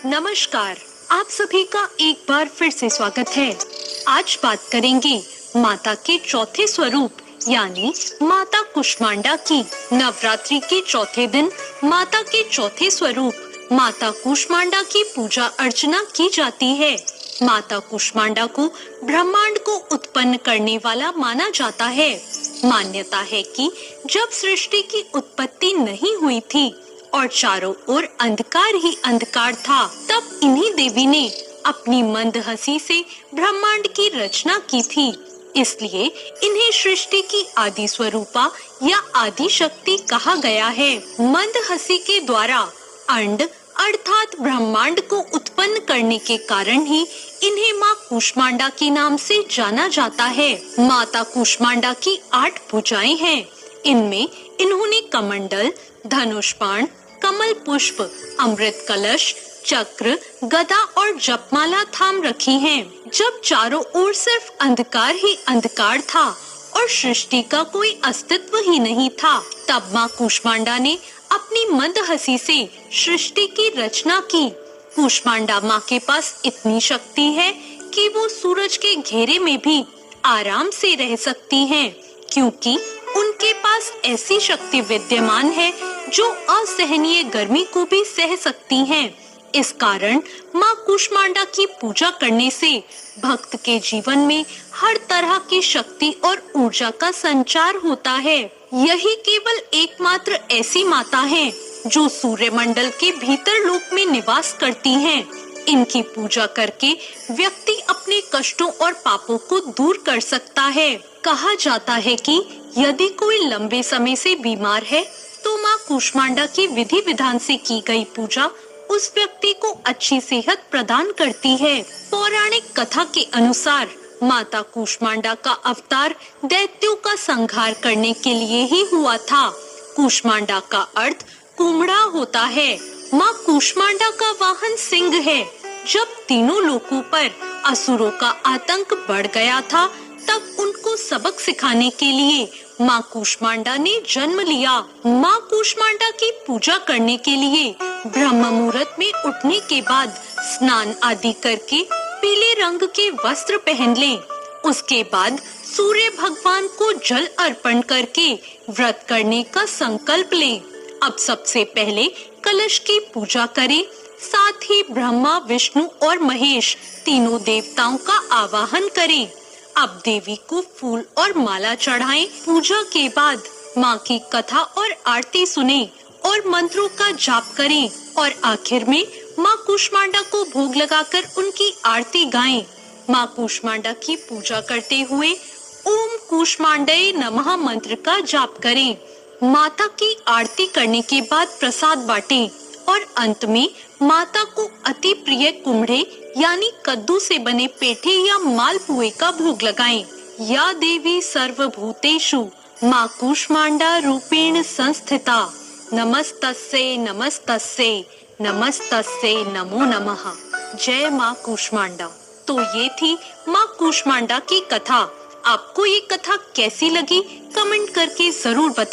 नमस्कार, आप सभी का एक बार फिर से स्वागत है। आज बात करेंगे माता के चौथे स्वरूप यानी माता कुष्मांडा की। नवरात्रि के चौथे दिन माता के चौथे स्वरूप माता कुष्मांडा की पूजा अर्चना की जाती है। माता कुष्मांडा को ब्रह्मांड को उत्पन्न करने वाला माना जाता है। मान्यता है कि जब सृष्टि की उत्पत्ति नहीं हुई थी और चारों ओर अंधकार ही अंधकार था, तब इन्हीं देवी ने अपनी मंद हंसी से ब्रह्मांड की रचना की थी। इसलिए इन्हें सृष्टि की आदि स्वरूपा या आदि शक्ति कहा गया है। मंद हंसी के द्वारा अंड अर्थात ब्रह्मांड को उत्पन्न करने के कारण ही इन्हें माँ कुष्मांडा के नाम से जाना जाता है। माता कुष्मांडा की 8 भुजाएं हैं। इनमें इन्होंने कमंडल, धनुष बाण, कमल पुष्प, अमृत कलश, चक्र, गदा और जपमाला थाम रखी हैं। जब चारों ओर सिर्फ अंधकार ही अंधकार था और सृष्टि का कोई अस्तित्व ही नहीं था, तब माँ कुष्मांडा ने अपनी मंद हंसी से सृष्टि की रचना की। कुष्मांडा माँ के पास इतनी शक्ति है कि वो सूरज के घेरे में भी आराम से रह सकती हैं, क्योंकि उनके पास ऐसी शक्ति विद्यमान है जो असहनीय गर्मी को भी सह सकती हैं। इस कारण माँ कुष्मांडा की पूजा करने से भक्त के जीवन में हर तरह की शक्ति और ऊर्जा का संचार होता है। यही केवल एकमात्र ऐसी माता है जो सूर्यमंडल के भीतर लोक में निवास करती हैं। इनकी पूजा करके व्यक्ति अपने कष्टों और पापों को दूर कर सकता है। कहा जाता है कि यदि कोई लंबे समय से बीमार है तो माँ कुष्मांडा की विधि विधान से की गई पूजा उस व्यक्ति को अच्छी सेहत प्रदान करती है। पौराणिक कथा के अनुसार माता कुष्मांडा का अवतार दैत्यों का संहार करने के लिए ही हुआ था। कुष्मांडा का अर्थ कुम्हड़ा होता है। माँ कुष्मांडा का वाहन सिंह है। जब तीनों लोकों पर असुरों का आतंक बढ़ गया था, तब उनको सबक सिखाने के लिए माँ कुष्मांडा ने जन्म लिया। माँ कुष्मांडा की पूजा करने के लिए ब्रह्म मुहूर्त में उठने के बाद स्नान आदि करके पीले रंग के वस्त्र पहन लें। उसके बाद सूर्य भगवान को जल अर्पण करके व्रत करने का संकल्प लें। अब सबसे पहले कलश की पूजा करें, साथ ही ब्रह्मा, विष्णु और महेश तीनों देवताओं का आवाहन करें। अब देवी को फूल और माला चढ़ाएं। पूजा के बाद माँ की कथा और आरती सुनें और मंत्रों का जाप करें और आखिर में माँ कुष्मांडा को भोग लगाकर उनकी आरती गाएं। माँ कुष्मांडा की पूजा करते हुए ओम कुष्मांडाय नमः मंत्र का जाप करें। माता की आरती करने के बाद प्रसाद बांटें और अंत में माता को अति प्रिय कुम्हड़े यानी कद्दू से बने पेठे या मालपुए का भोग लगाएं। या देवी सर्वभूतेषु माँ कुष्मांडा रूपेण संस्थिता, नमस्तस्यै नमस्तस्यै नमस्तस्यै नमो नमः। जय माँ कुष्मांडा। तो ये थी माँ कुष्मांडा की कथा। आपको ये कथा कैसी लगी कमेंट करके जरूर बताएं।